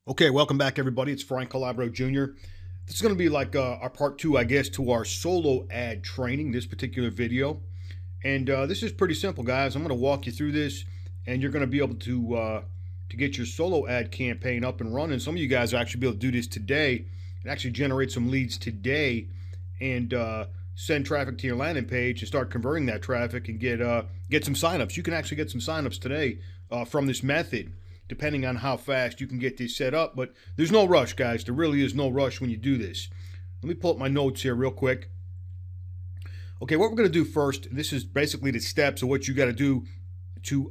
Okay, welcome back, everybody. It's Frank Calabro Jr. This is going to be like our part two, I guess, to our solo ad training, this particular video. And this is pretty simple, guys. I'm going to walk you through this, and you're going to be able to get your solo ad campaign up and running. Some of you guys will actually be able to do this today and actually generate some leads today and send traffic to your landing page and start converting that traffic and get some signups. You can actually get some signups today from this method, depending on how fast you can get this set up. But there's no rush, guys. There really is no rush when you do this. Let me pull up my notes here real quick. Okay, what we're going to do first, this is basically the steps of what you got to do to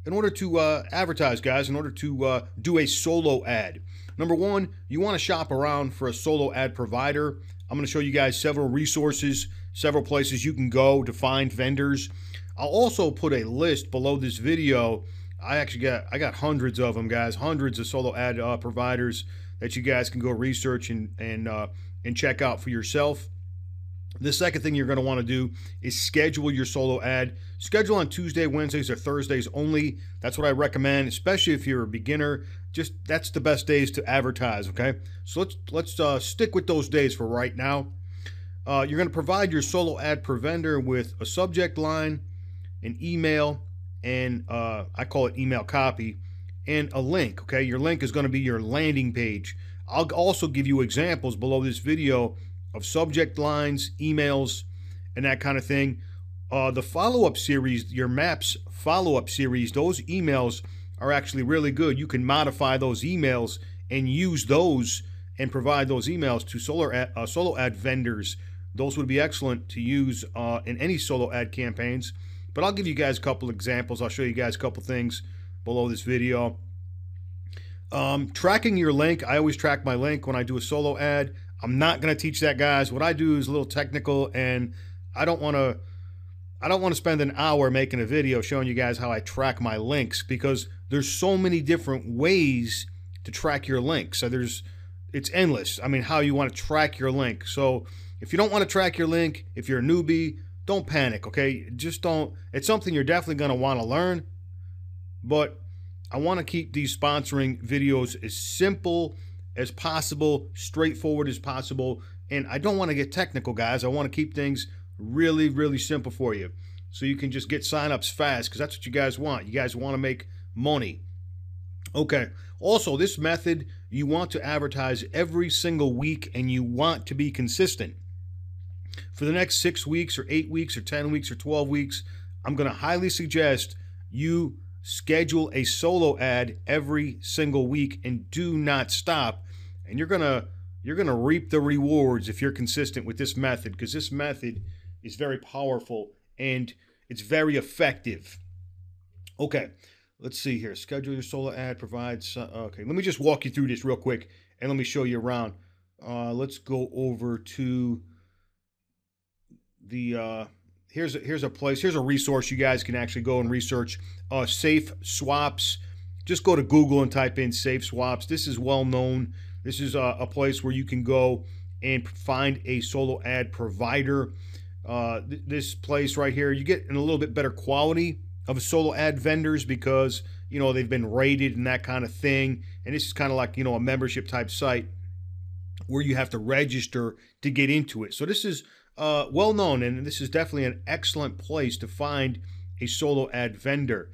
in order to advertise, guys, in order to do a solo ad. Number one, you want to shop around for a solo ad provider. I'm going to show you guys several resources, several places you can go to find vendors. I'll also put a list below this video. I got hundreds of them, guys, hundreds of solo ad providers that you guys can go research and check out for yourself. The second thing you're going to want to do is schedule your solo ad. Schedule on Tuesday, Wednesdays, or Thursdays only. That's what I recommend, especially if you're a beginner. Just that's the best days to advertise. Okay, so let's stick with those days for right now. You're going to provide your solo ad per vendor with a subject line, an email, and I call it email copy, and a link. Okay, your link is going to be your landing page. I'll also give you examples below this video of subject lines, emails, and that kind of thing. The follow-up series, your maps follow-up series, those emails are actually really good. You can modify those emails and use those and provide those emails to solo ad vendors. Those would be excellent to use in any solo ad campaigns. But I'll give you guys a couple examples. I'll show you guys a couple things below this video. Tracking your link. I always track my link when I do a solo ad. I'm not going to teach that, guys. What I do is a little technical, and I don't want to spend an hour making a video showing you guys how I track my links, because there's so many different ways to track your links. So it's endless. I mean, how you want to track your link. So if you don't want to track your link, if you're a newbie, don't panic, okay? Just don't. It's something you're definitely going to want to learn, but I want to keep these sponsoring videos as simple as possible, straightforward as possible, and I don't want to get technical, guys. I want to keep things really, really simple for you, so you can just get signups fast, because that's what you guys want. You guys want to make money. Okay. Also, this method, you want to advertise every single week, and you want to be consistent. For the next 6 weeks or 8 weeks or 10 weeks or 12 weeks, I'm going to highly suggest you schedule a solo ad every single week and do not stop. And you're gonna reap the rewards if you're consistent with this method, because this method is very powerful and it's very effective. Okay, let's see here. Schedule your solo ad, provides. Okay, let me just walk you through this real quick and let me show you around. Let's go over to the here's a place, here's a resource you guys can actually go and research. Safe Swaps. Just go to Google and type in Safe Swaps. This is well known. This is a place where you can go and find a solo ad provider. This place right here, you get a little bit better quality of solo ad vendors, because you know they've been rated and that kind of thing. And this is kind of like, you know, a membership type site where you have to register to get into it. So this is well known, and this is definitely an excellent place to find a solo ad vendor.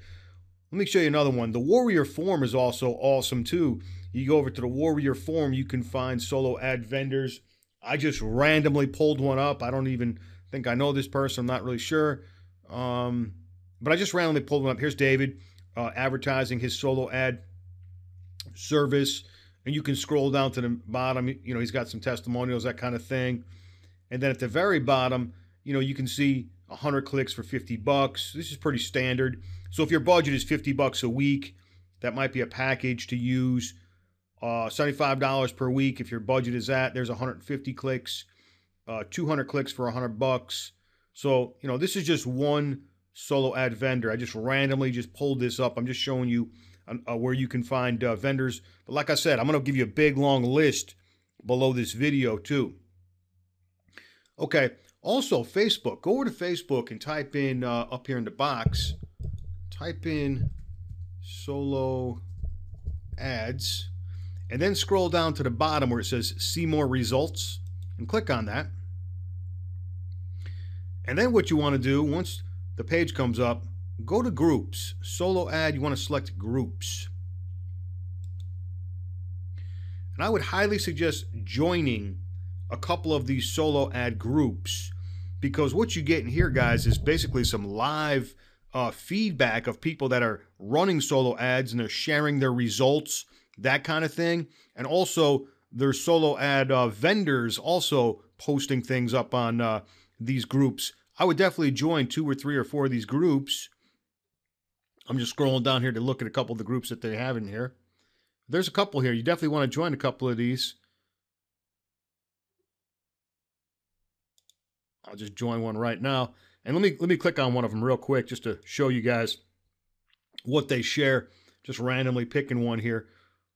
Let me show you another one. The Warrior Forum is also awesome too. You go over to the Warrior Forum, you can find solo ad vendors. I just randomly pulled one up. I don't even think I know this person. I'm not really sure. But I just randomly pulled one up. Here's David advertising his solo ad service. And you can scroll down to the bottom. You know, he's got some testimonials, that kind of thing. And then at the very bottom, you know, you can see 100 clicks for $50. This is pretty standard. So if your budget is $50 a week, that might be a package to use. $75 per week. If your budget is that, there's 150 clicks, 200 clicks for $100. So, you know, this is just one solo ad vendor. I just randomly just pulled this up. I'm just showing you where you can find vendors. But like I said, I'm going to give you a big, long list below this video too. Okay. Also, Facebook. Go over to Facebook and type in up here in the box, type in solo ads, and then scroll down to the bottom where it says see more results and click on that. And then what you want to do, once the page comes up, go to groups. Solo ad, you want to select groups. And I would highly suggest joining a couple of these solo ad groups, because what you get in here, guys, is basically some live feedback of people that are running solo ads and they're sharing their results, that kind of thing. And also there's solo ad vendors also posting things up on these groups. I would definitely join 2 or 3 or 4 of these groups. I'm just scrolling down here to look at a couple of the groups that they have in here. There's a couple here. You definitely want to join a couple of these. I'll just join one right now. And let me click on one of them real quick just to show you guys what they share. Just randomly picking one here.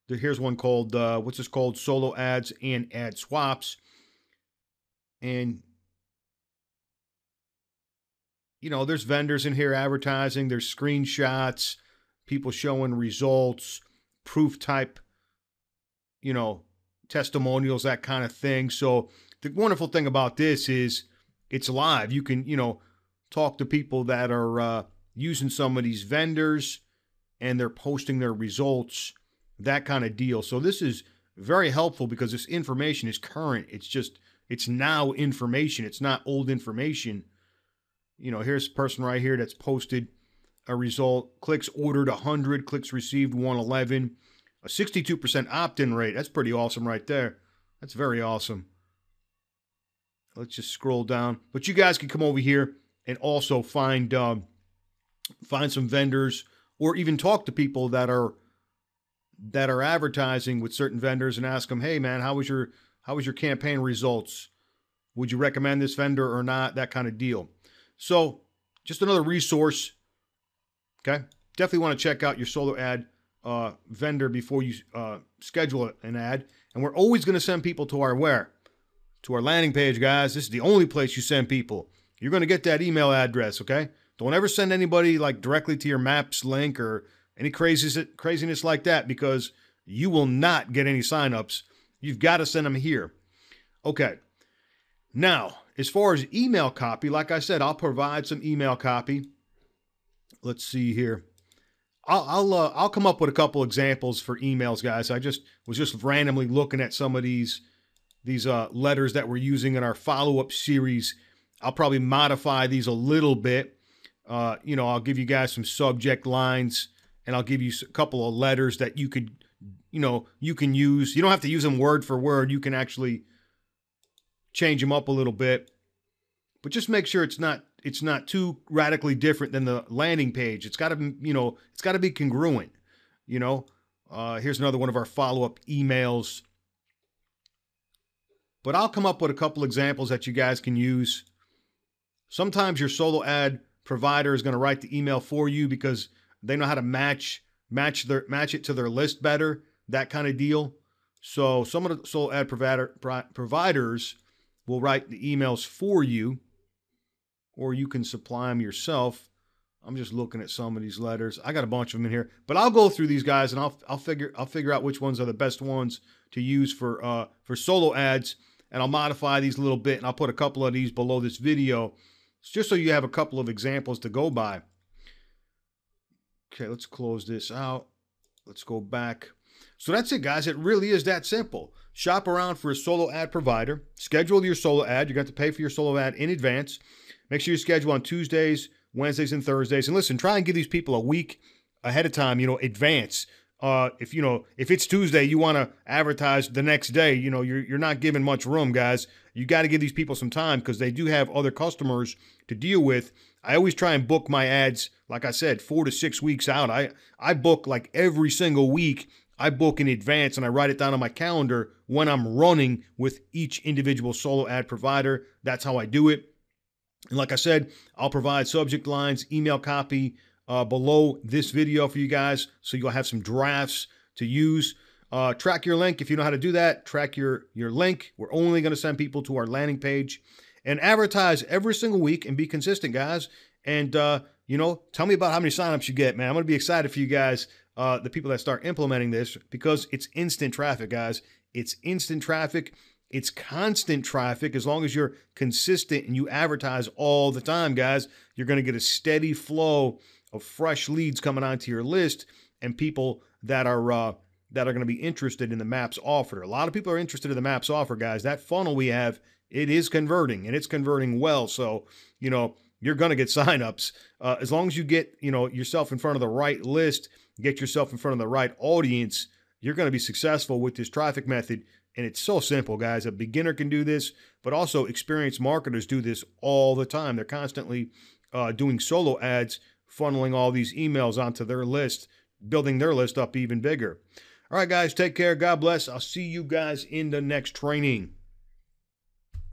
Here's one called, what's this called? Solo ads and ad swaps. And, you know, there's vendors in here advertising. There's screenshots, people showing results, proof type, you know, testimonials, that kind of thing. So the wonderful thing about this is it's live. You can, you know, talk to people that are using some of these vendors and they're posting their results, that kind of deal. So this is very helpful because this information is current. It's now information. It's not old information. You know, here's a person right here that's posted a result. Clicks ordered 100, clicks received 111, a 62% opt-in rate. That's pretty awesome right there. That's very awesome. Let's just scroll down. But you guys can come over here and also find some vendors, or even talk to people that are advertising with certain vendors and ask them, hey man, how was your campaign results? Would you recommend this vendor or not? That kind of deal. So just another resource. Okay. Definitely want to check out your solo ad vendor before you schedule an ad. And we're always going to send people to our where? To our landing page, guys. This is the only place you send people. You're going to get that email address, okay? Don't ever send anybody like directly to your Maps link or any craziness like that, because you will not get any signups. You've got to send them here. Okay. Now, as far as email copy, like I said, I'll provide some email copy. Let's see here. I'll come up with a couple examples for emails, guys. I was just randomly looking at some of these letters that we're using in our follow-up series. I'll probably modify these a little bit. You know, I'll give you guys some subject lines, and I'll give you a couple of letters that you could, you know, you can use. You don't have to use them word for word. You can actually change them up a little bit, but just make sure it's not too radically different than the landing page. It's got to be, you know, it's got to be congruent. You know, here's another one of our follow-up emails. But I'll come up with a couple examples that you guys can use. Sometimes your solo ad provider is going to write the email for you because they know how to match it to their list better, that kind of deal. So some of the solo ad providers will write the emails for you, or you can supply them yourself. I'm just looking at some of these letters. I got a bunch of them in here, but I'll go through these guys and I'll figure out which ones are the best ones to use for solo ads, and I'll modify these a little bit, and I'll put a couple of these below this video just so you have a couple of examples to go by. Okay, let's close this out. Let's go back. So that's it, guys. It really is that simple. Shop around for a solo ad provider. Schedule your solo ad. You got to pay for your solo ad in advance. Make sure you schedule on Tuesdays, Wednesdays, and Thursdays. And listen, try and give these people a week ahead of time, you know, advance. If it's Tuesday, you want to advertise the next day, you know, you're not giving much room, guys. You got to give these people some time because they do have other customers to deal with. I always try and book my ads, like I said, 4 to 6 weeks out. I book like every single week. I book in advance and I write it down on my calendar when I'm running with each individual solo ad provider. That's how I do it. And like I said, I'll provide subject lines, email copy below this video for you guys, so you'll have some drafts to use. Track your link if you know how to do that. Track your link. We're only going to send people to our landing page, and advertise every single week and be consistent, guys. And you know, tell me about how many signups you get, man. I'm going to be excited for you guys the people that start implementing this, because it's instant traffic, guys. It's instant traffic. It's constant traffic. As long as you're consistent and you advertise all the time, guys, you're going to get a steady flow of fresh leads coming onto your list and people that are going to be interested in the Maps offer. A lot of people are interested in the Maps offer, guys. That funnel we have, it is converting, and it's converting well. So, you're going to get signups as long as you get, yourself in front of the right list, get yourself in front of the right audience. You're going to be successful with this traffic method. And it's so simple, guys. A beginner can do this, but also experienced marketers do this all the time. They're constantly doing solo ads, funneling all these emails onto their list, building their list up even bigger. All right, guys, take care. God bless. I'll see you guys in the next training.